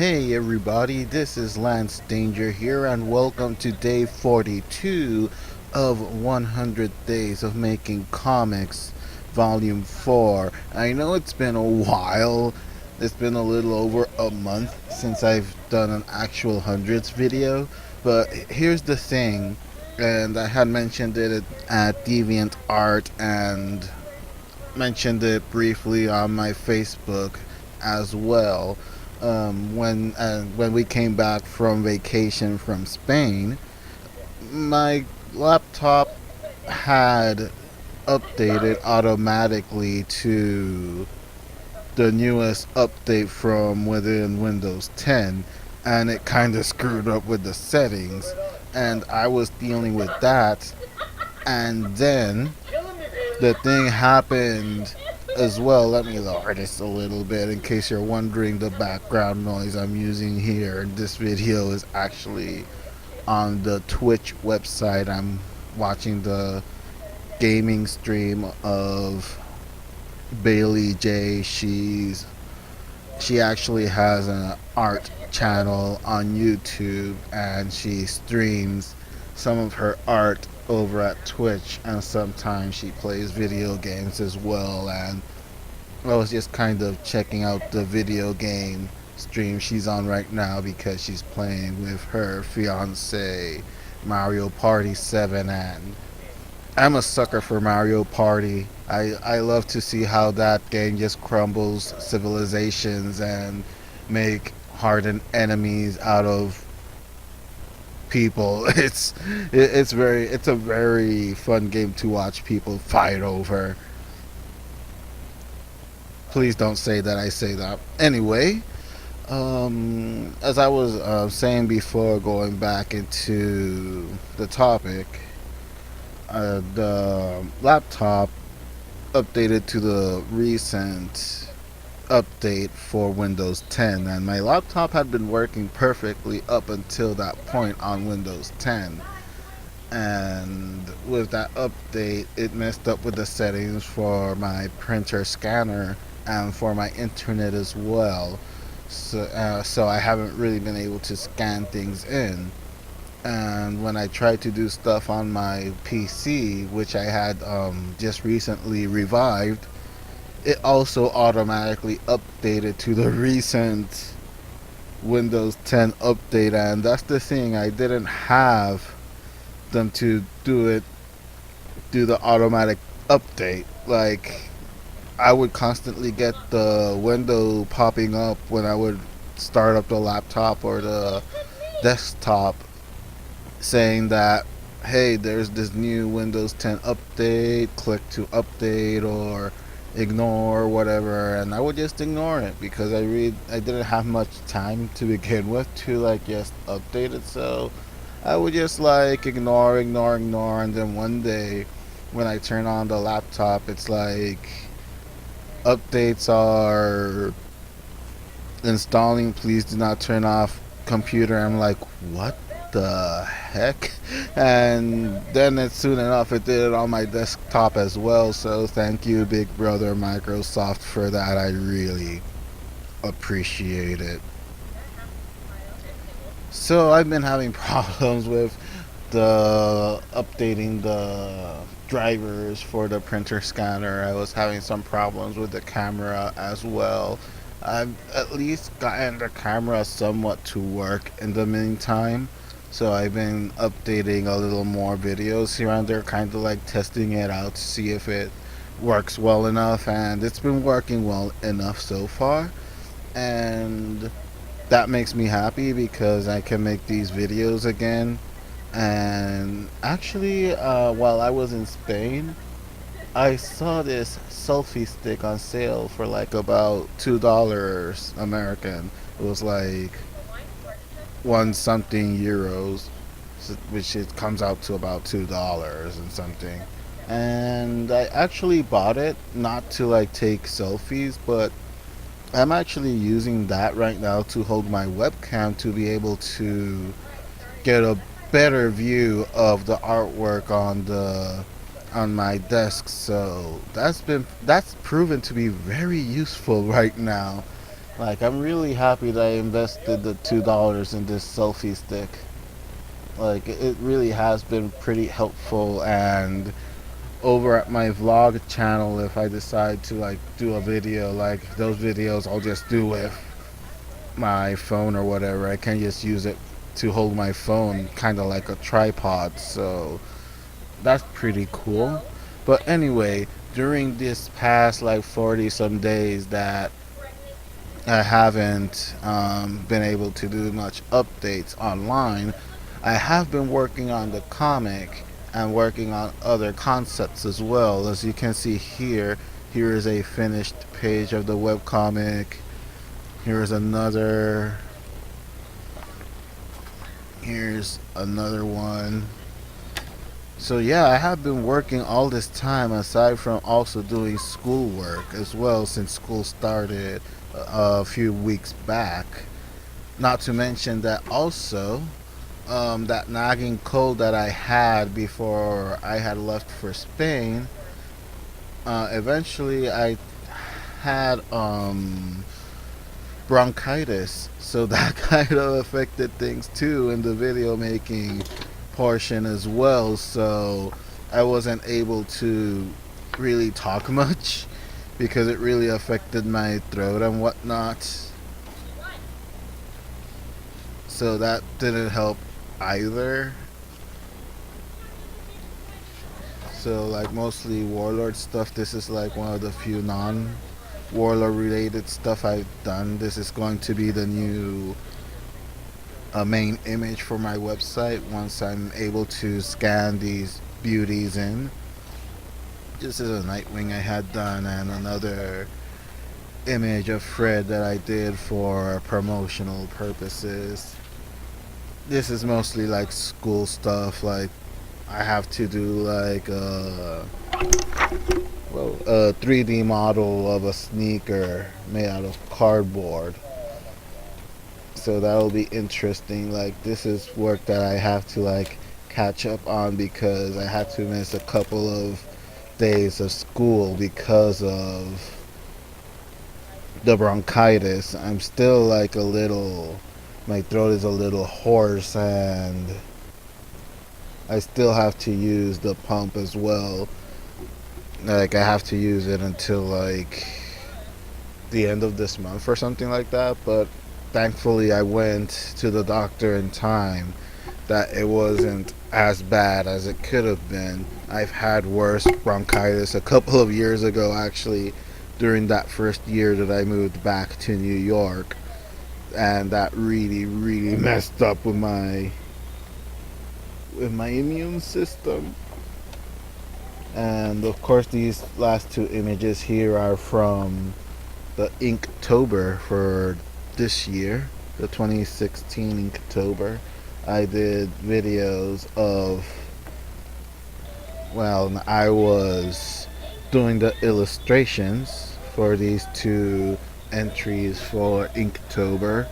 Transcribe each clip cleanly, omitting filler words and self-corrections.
Hey everybody, this is Lance Danger here, and welcome to day 42 of 100 Days of Making Comics, Volume 4. I know it's been a while, it's been a little over a month since I've done an actual hundreds video, but here's the thing, and I had mentioned it at DeviantArt and mentioned it briefly on my Facebook as well. When we came back from vacation from Spain, my laptop had updated automatically to the newest update from within Windows 10, and it kind of screwed up with the settings, and I was dealing with that, and then the thing happened as well. Let me lower this a little bit in case you're wondering the background noise I'm using here. This video is actually on the Twitch website. I'm watching the gaming stream of Bailey J. She actually has an art channel on YouTube, and she streams some of her art over at Twitch, and sometimes she plays video games as well. And I was just kind of checking out the video game stream she's on right now because she's playing with her fiance Mario Party 7, and I'm a sucker for Mario Party. I love to see how that game just crumbles civilizations and make hardened enemies out of people. It's a very fun game to watch people fight over. Please don't say that I say that. Anyway, as I was saying before, going back into the topic, the laptop updated to the recent update for Windows 10, and my laptop had been working perfectly up until that point on Windows 10. And with that update, it messed up with the settings for my printer scanner and for my internet as well. So I haven't really been able to scan things in. And when I tried to do stuff on my PC, which I had just recently revived, it also automatically updated to the recent Windows 10 update. And that's the thing, I didn't have them to do the automatic update. Like, I would constantly get the window popping up when I would start up the laptop or the desktop saying that, hey, there's this new Windows 10 update, click to update or ignore whatever, and I would just ignore it because I didn't have much time to begin with to like just update it. So I would just like ignore, and then one day when I turn on the laptop, it's like updates are installing, please do not turn off computer. I'm like, what the heck? And then soon enough it did it on my desktop as well. So thank you, big brother Microsoft, for that. I really appreciate it. So I've been having problems with the updating the drivers for the printer scanner. I was having some problems with the camera as well. I've at least gotten the camera somewhat to work in the meantime, so I've been updating a little more videos here and there, kind of like testing it out to see if it works well enough, and it's been working well enough so far, and that makes me happy because I can make these videos again. And actually, while I was in Spain, I saw this selfie stick on sale for like about $2 American. It was like one something euros, which it comes out to about $2 and something. And I actually bought it not to like take selfies, but I'm actually using that right now to hold my webcam to be able to get a better view of the artwork on my desk. So that's proven to be very useful right now. Like, I'm really happy that I invested the $2 in this selfie stick. Like, it really has been pretty helpful. And over at my vlog channel, if I decide to like do a video, like those videos I'll just do with my phone or whatever. I can just use it to hold my phone kind of like a tripod. So that's pretty cool. But anyway, during this past like 40 some days that I haven't been able to do much updates online, I have been working on the comic and working on other concepts as well. As you can see here, here is a finished page of the webcomic. Here is another. Here's another one. So yeah, I have been working all this time aside from also doing schoolwork as well since school started a few weeks back. Not to mention that also that nagging cold that I had before I had left for Spain. Eventually, I had bronchitis, so that kind of affected things too in the video making portion as well. So I wasn't able to really talk much because it really affected my throat and whatnot. So that didn't help either. So like mostly warlord stuff. This is like one of the few non-warlord related stuff I've done. This is going to be the new main image for my website once I'm able to scan these beauties in. This is a Nightwing I had done and another image of Fred that I did for promotional purposes. This is mostly like school stuff. Like I have to do like a 3D model of a sneaker made out of cardboard. So that'll be interesting. Like this is work that I have to like catch up on because I had to miss a couple of days of school because of the bronchitis. I'm still like a little, my throat is a little hoarse and I still have to use the pump as well. Like I have to use it until like the end of this month or something like that. But thankfully I went to the doctor in time that it wasn't as bad as it could have been. I've had worse bronchitis a couple of years ago actually during that first year that I moved back to New York, and that really messed up with my immune system. And of course these last two images here are from the Inktober for this year, the 2016 Inktober. I did videos of, well, I was doing the illustrations for these two entries for Inktober.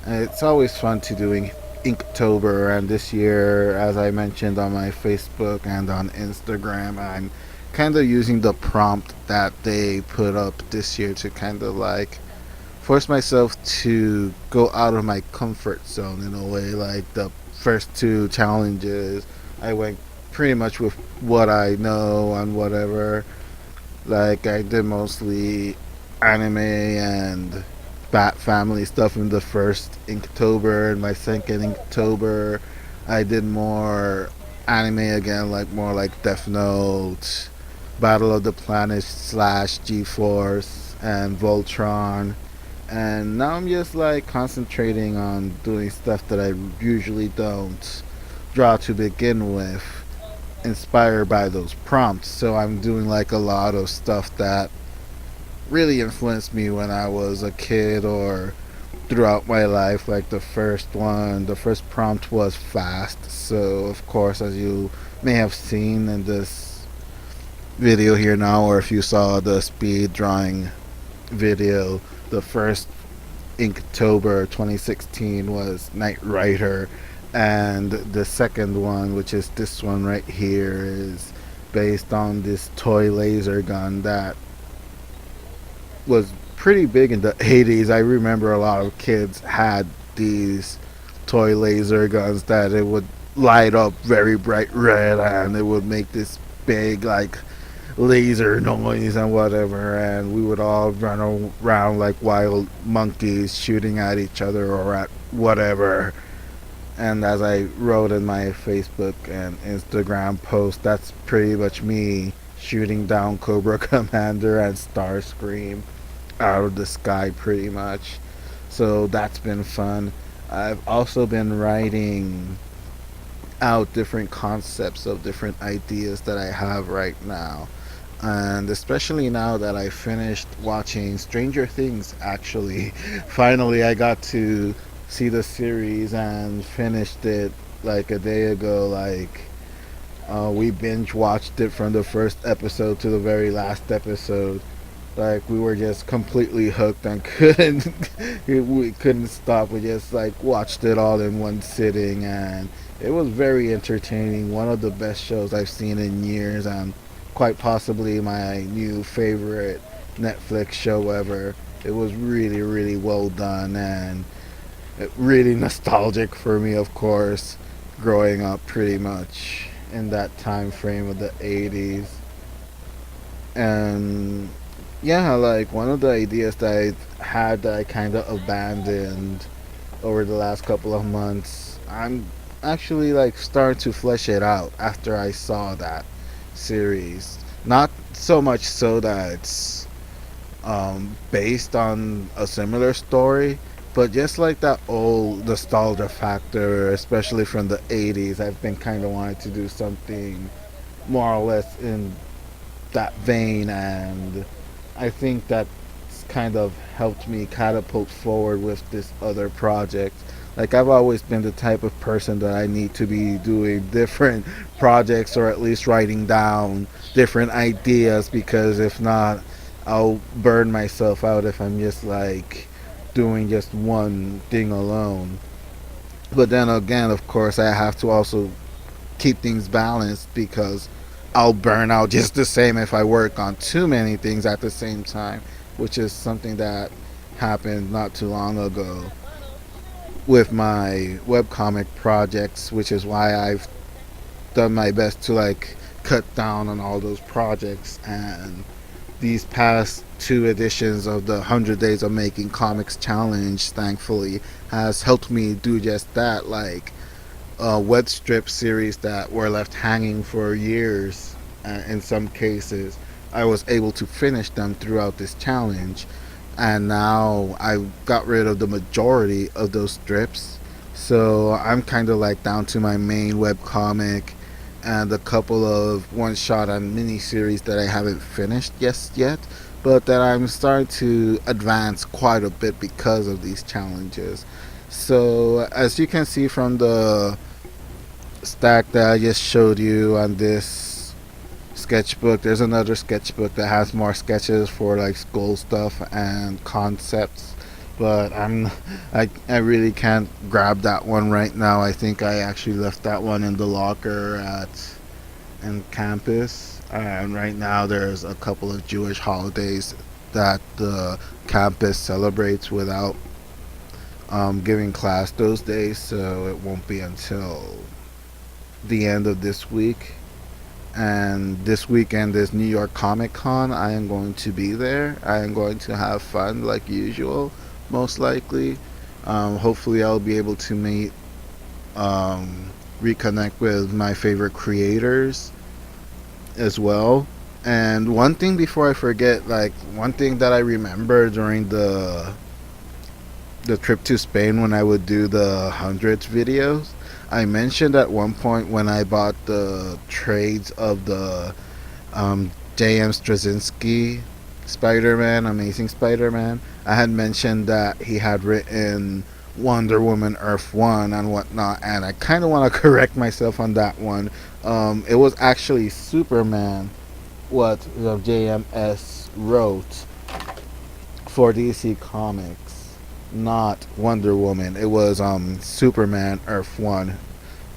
And it's always fun to do Inktober, and this year, as I mentioned on my Facebook and on Instagram, I'm kind of using the prompt that they put up this year to kind of like force myself to go out of my comfort zone in a way. Like the first two challenges, I went pretty much with what I know and whatever. Like I did mostly anime and Bat Family stuff in the first Inktober, and my second Inktober, I did more anime again, like more like Death Note, Battle of the Planets slash G-Force, and Voltron. And now I'm just like concentrating on doing stuff that I usually don't draw to begin with, inspired by those prompts. So I'm doing like a lot of stuff that really influenced me when I was a kid or throughout my life. Like the first prompt was fast. So of course, as you may have seen in this video here now, or if you saw the speed drawing video, the first Inktober 2016 was Knight Rider, and the second one, which is this one right here, is based on this toy laser gun that was pretty big in the 80s. I remember a lot of kids had these toy laser guns that it would light up very bright red and it would make this big like laser noise and whatever, and we would all run around like wild monkeys shooting at each other or at whatever. And as I wrote in my Facebook and Instagram post, that's pretty much me shooting down Cobra Commander and Starscream out of the sky pretty much. So that's been fun. I've also been writing out different concepts of different ideas that I have right now. And especially now that I finished watching Stranger Things, actually, finally I got to see the series and finished it like a day ago. Like, we binge watched it from the first episode to the very last episode. Like we were just completely hooked and couldn't we couldn't stop. We just like watched it all in one sitting, and it was very entertaining. One of the best shows I've seen in years, and quite possibly my new favorite Netflix show ever. It was really really well done and really nostalgic for me, of course, growing up pretty much in that time frame of the 80s. And yeah, like one of the ideas that I had that I kind of abandoned over the last couple of months, I'm actually like starting to flesh it out after I saw that series. Not so much so that it's based on a similar story, but just like that old nostalgia factor, especially from the 80s, I've been kind of wanting to do something more or less in that vein, and I think that's kind of helped me catapult forward with this other project. Like I've always been the type of person that I need to be doing different projects or at least writing down different ideas, because if not, I'll burn myself out if I'm just like doing just one thing alone. But then again, of course, I have to also keep things balanced, because I'll burn out just the same if I work on too many things at the same time, which is something that happened not too long ago with my webcomic projects, which is why I've done my best to like cut down on all those projects. And these past two editions of the 100 Days of Making Comics Challenge, thankfully, has helped me do just that. Like web strip series that were left hanging for years, in some cases, I was able to finish them throughout this challenge. And now I got rid of the majority of those strips. So I'm kind of like down to my main web comic and a couple of one shot and mini series that I haven't finished yet, but that I'm starting to advance quite a bit because of these challenges. So as you can see from the stack that I just showed you on this sketchbook, there's another sketchbook that has more sketches for like school stuff and concepts, but I really can't grab that one right now. I think I actually left that one in the locker at in campus, and right now there's a couple of Jewish holidays that the campus celebrates without giving class those days, so it won't be until the end of this week. And this weekend is New York Comic Con. I am going to be there. I am going to have fun like usual, most likely. Hopefully, I'll be able to meet, reconnect with my favorite creators as well. And one thing before I forget, like one thing that I remember during the trip to Spain when I would do the hundreds videos, I mentioned at one point when I bought the trades of the J.M. Straczynski Spider-Man, Amazing Spider-Man, I had mentioned that he had written Wonder Woman Earth 1 and whatnot, and I kind of want to correct myself on that one. It was actually Superman what JMS wrote for DC Comics, not Wonder Woman. It was Superman Earth 1.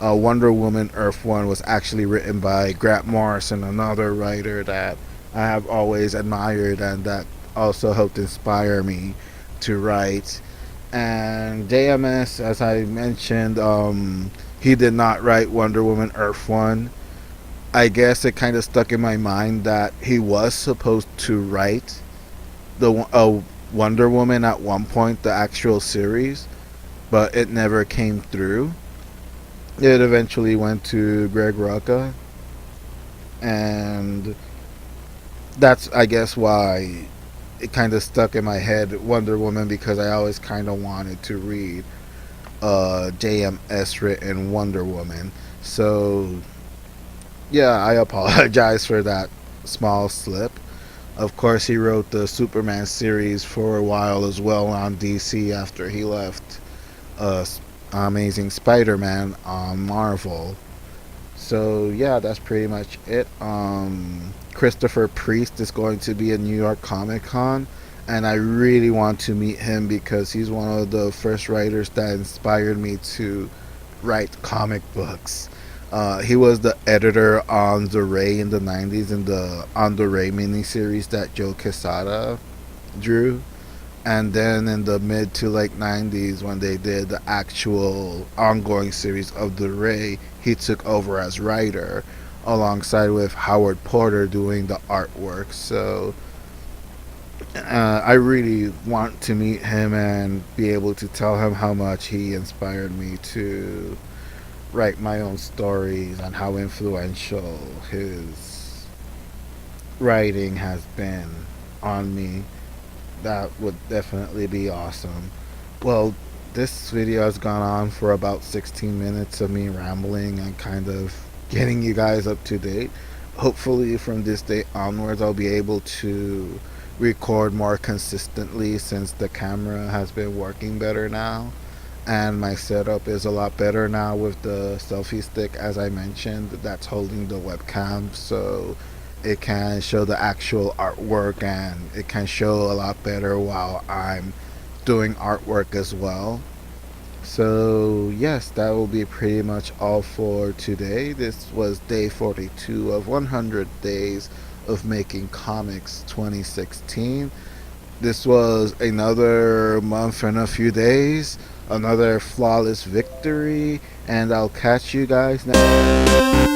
Wonder Woman Earth 1 was actually written by Grant Morrison, another writer that I have always admired and that also helped inspire me to write. And JMS, as I mentioned, he did not write Wonder Woman Earth 1. I guess it kind of stuck in my mind that he was supposed to write the Wonder Woman at one point, the actual series, but it never came through. It eventually went to Greg Rucka, and that's, I guess, why it kind of stuck in my head, Wonder Woman, because I always kind of wanted to read JMS written Wonder Woman. So yeah, I apologize for that small slip. Of course, he wrote the Superman series for a while as well on DC after he left uh, Amazing Spider-Man on Marvel. So yeah, that's pretty much it. Christopher Priest is going to be at New York Comic Con, and I really want to meet him because he's one of the first writers that inspired me to write comic books. He was the editor on The Ray in the 90s in the On the Ray miniseries that Joe Quesada drew. And then in the mid to late 90s, when they did the actual ongoing series of The Ray, he took over as writer alongside with Howard Porter doing the artwork. So I really want to meet him and be able to tell him how much he inspired me to write my own stories and how influential his writing has been on me. That would definitely be awesome. Well, this video has gone on for about 16 minutes of me rambling and kind of getting you guys up to date. Hopefully, from this day onwards, I'll be able to record more consistently since the camera has been working better now. And my setup is a lot better now with the selfie stick, as I mentioned, that's holding the webcam. So it can show the actual artwork and it can show a lot better while I'm doing artwork as well. So yes, that will be pretty much all for today. This was day 42 of 100 days of making comics 2016. This was another month and a few days, another flawless victory, and I'll catch you guys next